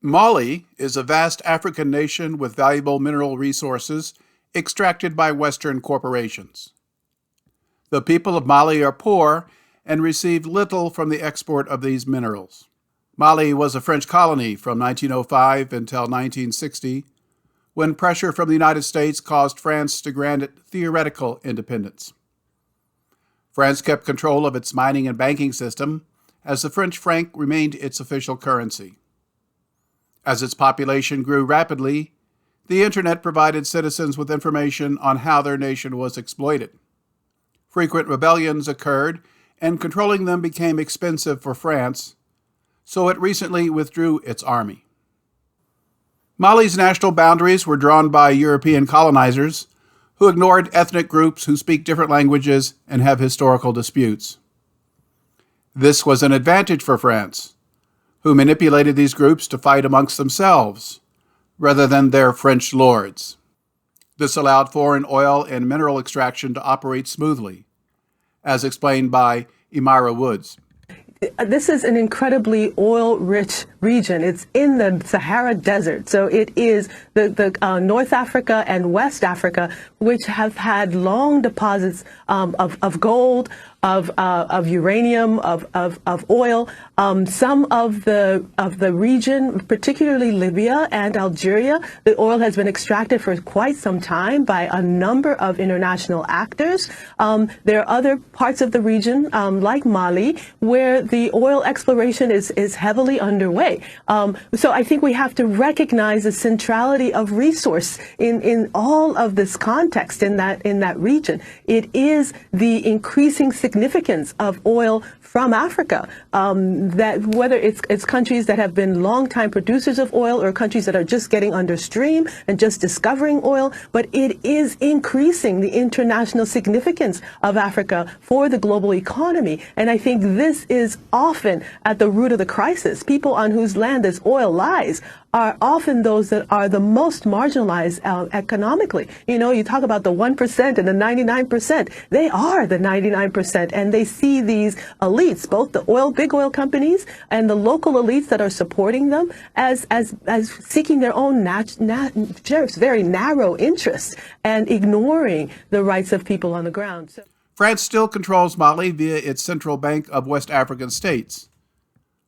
Mali is a vast African nation with valuable mineral resources extracted by Western corporations. The people of Mali are poor and receive little from the export of these minerals. Mali was a French colony from 1905 until 1960, when pressure from the United States caused France to grant it theoretical independence. France kept control of its mining and banking system, as the French franc remained its official currency. As its population grew rapidly, the Internet provided citizens with information on how their nation was exploited. Frequent rebellions occurred, and controlling them became expensive for France, so it recently withdrew its army. Mali's national boundaries were drawn by European colonizers who ignored ethnic groups who speak different languages and have historical disputes. This was an advantage for France, who manipulated these groups to fight amongst themselves, rather than their French lords. This allowed foreign oil and mineral extraction to operate smoothly, as explained by Imara Woods. This is an incredibly oil-rich region. It's in the Sahara Desert. So it is the North Africa and West Africa, which have had long deposits of gold, of uranium, of oil. Some of the region, particularly Libya and Algeria, the oil has been extracted for quite some time by a number of international actors. There are other parts of the region, like Mali, where the oil exploration is heavily underway. So I think we have to recognize the centrality of resource in all of this context in that region. It is the increasing significance of oil from Africa, that whether it's countries that have been long-time producers of oil or countries that are just getting under stream and just discovering oil, but it is increasing the international significance of Africa for the global economy. And I think this is often at the root of the crisis. People on whose land this oil lies are often those that are the most marginalized economically. You know, you talk about the 1% and the 99%. They are the 99%, and they see these elites, both the big oil companies and the local elites that are supporting them, as seeking their own very narrow interests and ignoring the rights of people on the ground. So France still controls Mali via its Central Bank of West African States,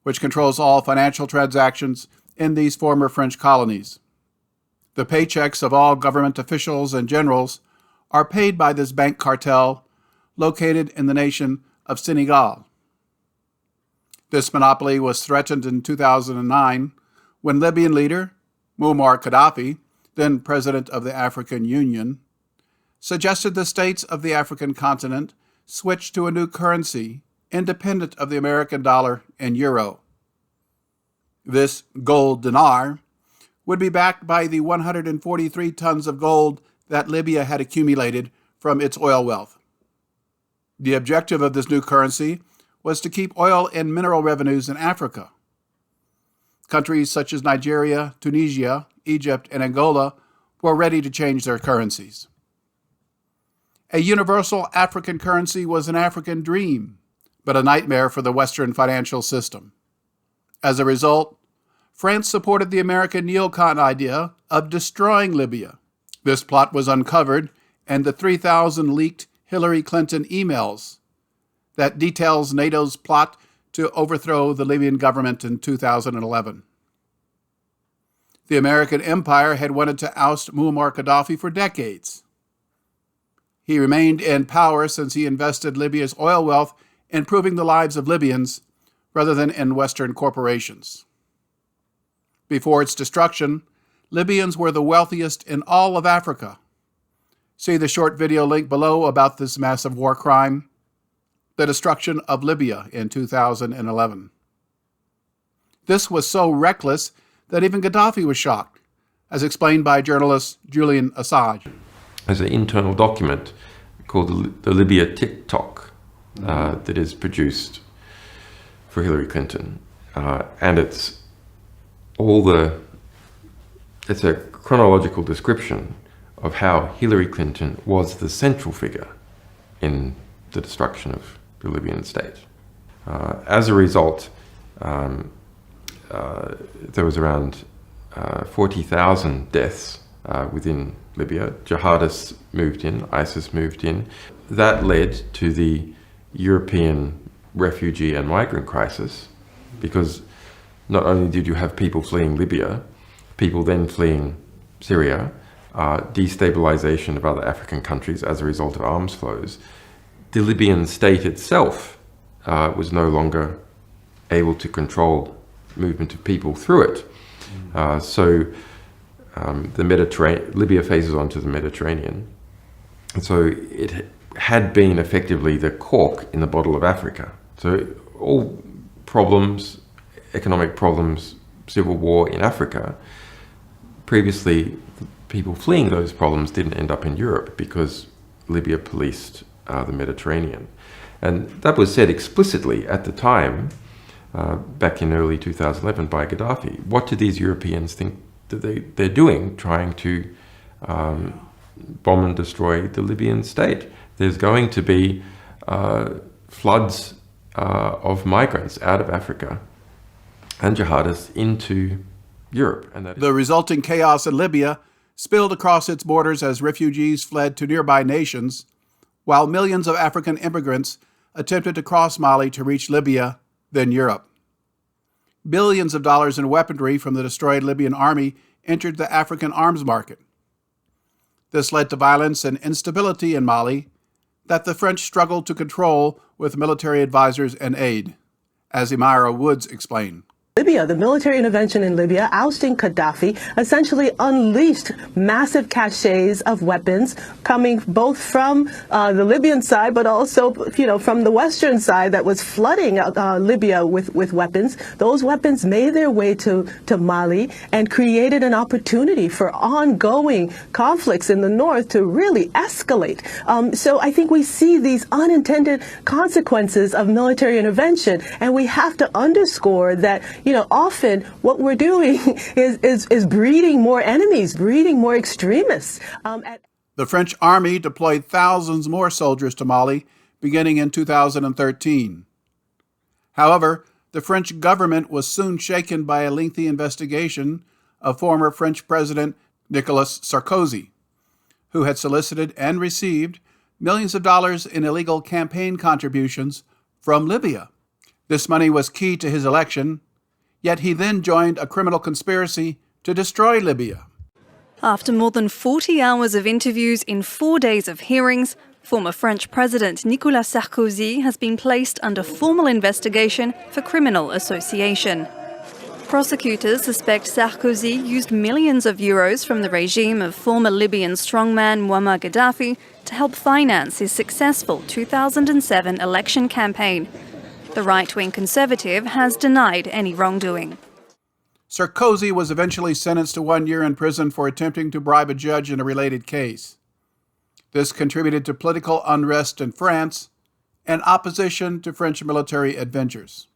which controls all financial transactions in these former French colonies. The paychecks of all government officials and generals are paid by this bank cartel located in the nation of Senegal. This monopoly was threatened in 2009 when Libyan leader Muammar Gaddafi, then president of the African Union, suggested the states of the African continent switch to a new currency independent of the American dollar and euro. This gold dinar would be backed by the 143 tons of gold that Libya had accumulated from its oil wealth. The objective of this new currency was to keep oil and mineral revenues in Africa. Countries such as Nigeria, Tunisia, Egypt, and Angola were ready to change their currencies. A universal African currency was an African dream, but a nightmare for the Western financial system. As a result, France supported the American neocon idea of destroying Libya. This plot was uncovered, and the 3,000 leaked Hillary Clinton emails that details NATO's plot to overthrow the Libyan government in 2011. The American empire had wanted to oust Muammar Gaddafi for decades. He remained in power since he invested Libya's oil wealth in improving the lives of Libyans rather than in Western corporations. Before its destruction, Libyans were the wealthiest in all of Africa. See the short video link below about this massive war crime, the destruction of Libya in 2011. This was so reckless that even Gaddafi was shocked, as explained by journalist Julian Assange. There's an internal document called the Libya TikTok that is produced for Hillary Clinton. and it's a chronological description of how Hillary Clinton was the central figure in the destruction of the Libyan state. As a result, there was around 40,000 deaths within Libya. Jihadists moved in, ISIS moved in. That led to the European refugee and migrant crisis, because not only did you have people fleeing Libya, people then fleeing Syria, destabilization of other African countries as a result of arms flows. The Libyan state itself was no longer able to control movement of people through it. Libya faces onto the Mediterranean. And so it had been effectively the cork in the bottle of Africa. So all problems, economic problems, civil war in Africa, previously people fleeing those problems didn't end up in Europe because Libya policed the Mediterranean. And that was said explicitly at the time, back in early 2011 by Gaddafi. What do these Europeans think that they're doing, trying to bomb and destroy the Libyan state? There's going to be floods of migrants out of Africa and jihadists into Europe. And the resulting chaos in Libya spilled across its borders as refugees fled to nearby nations, while millions of African immigrants attempted to cross Mali to reach Libya, then Europe. Billions of dollars in weaponry from the destroyed Libyan army entered the African arms market. This led to violence and instability in Mali that the French struggled to control with military advisors and aid, as Imira Woods explained. Libya, the military intervention in Libya, ousting Gaddafi, essentially unleashed massive caches of weapons coming both from the Libyan side, but also, from the Western side that was flooding Libya with weapons. Those weapons made their way to Mali and created an opportunity for ongoing conflicts in the north to really escalate. So I think we see these unintended consequences of military intervention, and we have to underscore that often what we're doing is breeding more enemies, breeding more extremists. The French army deployed thousands more soldiers to Mali beginning in 2013. However, the French government was soon shaken by a lengthy investigation of former French President Nicolas Sarkozy, who had solicited and received millions of dollars in illegal campaign contributions from Libya. This money was key to his election, yet he then joined a criminal conspiracy to destroy Libya. After more than 40 hours of interviews in 4 days of hearings, former French President Nicolas Sarkozy has been placed under formal investigation for criminal association. Prosecutors suspect Sarkozy used millions of euros from the regime of former Libyan strongman Muammar Gaddafi to help finance his successful 2007 election campaign. The right-wing conservative has denied any wrongdoing. Sarkozy was eventually sentenced to 1 year in prison for attempting to bribe a judge in a related case. This contributed to political unrest in France and opposition to French military adventures.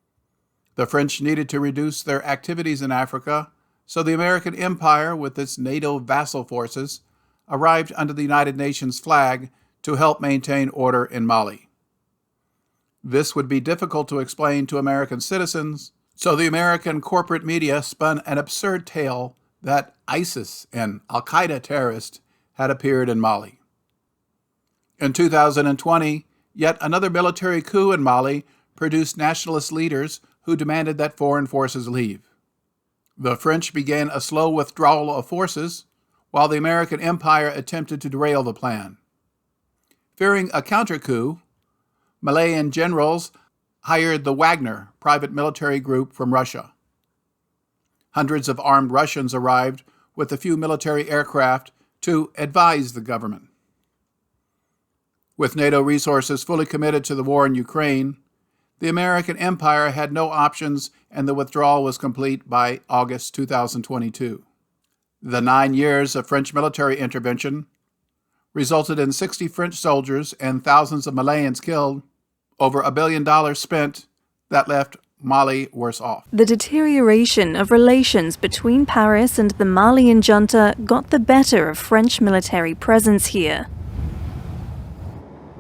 The French needed to reduce their activities in Africa, so the American Empire, with its NATO vassal forces, arrived under the United Nations flag to help maintain order in Mali. This would be difficult to explain to American citizens, so the American corporate media spun an absurd tale that ISIS and al-Qaeda terrorists had appeared in Mali. In 2020, yet another military coup in Mali produced nationalist leaders who demanded that foreign forces leave. The French began a slow withdrawal of forces, while the American Empire attempted to derail the plan. Fearing a counter-coup, Malian Generals hired the Wagner private military group from Russia. Hundreds of armed Russians arrived with a few military aircraft to advise the government. With NATO resources fully committed to the war in Ukraine, the American Empire had no options, and the withdrawal was complete by August 2022. The 9 years of French military intervention resulted in 60 French soldiers and thousands of Malians killed, over $1 billion spent that left Mali worse off. The deterioration of relations between Paris and the Malian junta got the better of French military presence here.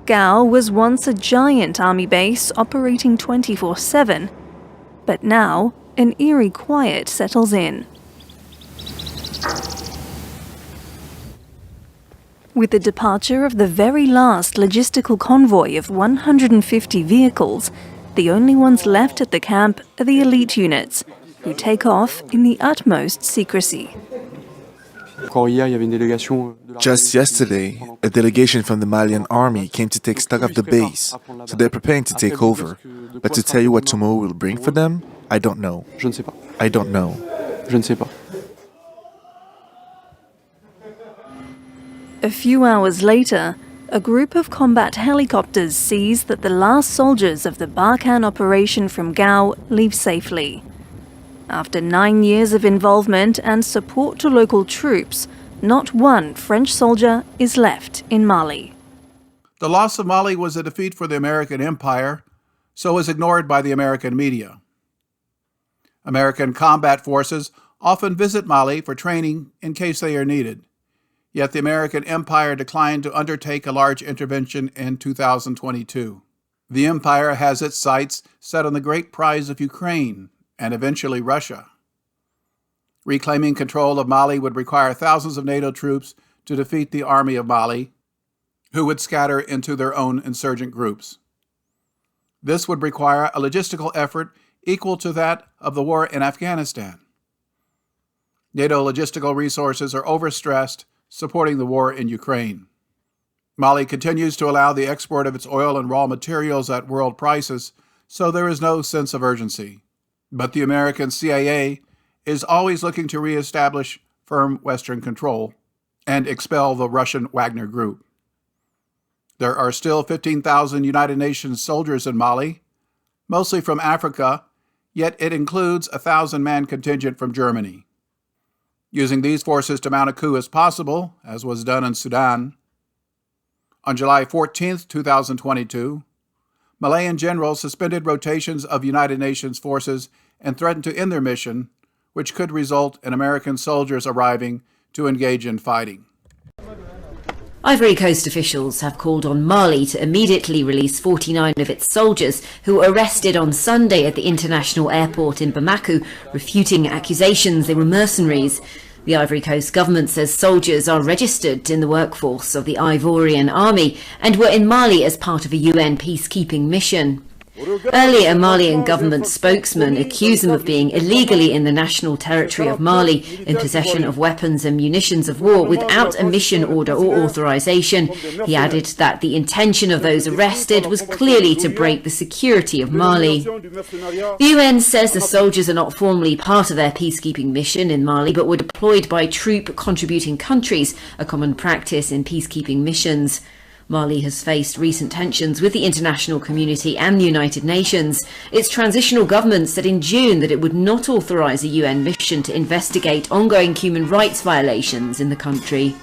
Gao was once a giant army base operating 24/7, but now an eerie quiet settles in. With the departure of the very last logistical convoy of 150 vehicles, the only ones left at the camp are the elite units, who take off in the utmost secrecy. Just yesterday, a delegation from the Malian army came to take stock of the base, so they're preparing to take over. But to tell you what tomorrow will bring for them, I don't know. I don't know. A few hours later, a group of combat helicopters sees that the last soldiers of the Barkhane operation from Gao leave safely. After 9 years of involvement and support to local troops, not one French soldier is left in Mali. The loss of Mali was a defeat for the American empire, so was ignored by the American media. American combat forces often visit Mali for training in case they are needed. Yet the American empire declined to undertake a large intervention in 2022. The empire has its sights set on the great prize of Ukraine and eventually Russia. Reclaiming control of Mali would require thousands of NATO troops to defeat the army of Mali, who would scatter into their own insurgent groups. This would require a logistical effort equal to that of the war in Afghanistan. NATO logistical resources are overstressed, supporting the war in Ukraine. Mali continues to allow the export of its oil and raw materials at world prices, so there is no sense of urgency. But the American CIA is always looking to reestablish firm Western control and expel the Russian Wagner group. There are still 15,000 United Nations soldiers in Mali, mostly from Africa, yet it includes a 1,000-man contingent from Germany. Using these forces to mount a coup is possible, as was done in Sudan. On July 14, 2022, Malian Generals suspended rotations of United Nations forces and threatened to end their mission, which could result in American soldiers arriving to engage in fighting. Ivory Coast officials have called on Mali to immediately release 49 of its soldiers who were arrested on Sunday at the international airport in Bamako, refuting accusations they were mercenaries. The Ivory Coast government says soldiers are registered in the workforce of the Ivorian army and were in Mali as part of a UN peacekeeping mission. Earlier, a Malian government spokesman accused them of being illegally in the national territory of Mali in possession of weapons and munitions of war without a mission order or authorization. He added that the intention of those arrested was clearly to break the security of Mali. The UN says the soldiers are not formally part of their peacekeeping mission in Mali, but were deployed by troop-contributing countries, a common practice in peacekeeping missions. Mali has faced recent tensions with the international community and the United Nations. Its transitional government said in June that it would not authorize a UN mission to investigate ongoing human rights violations in the country.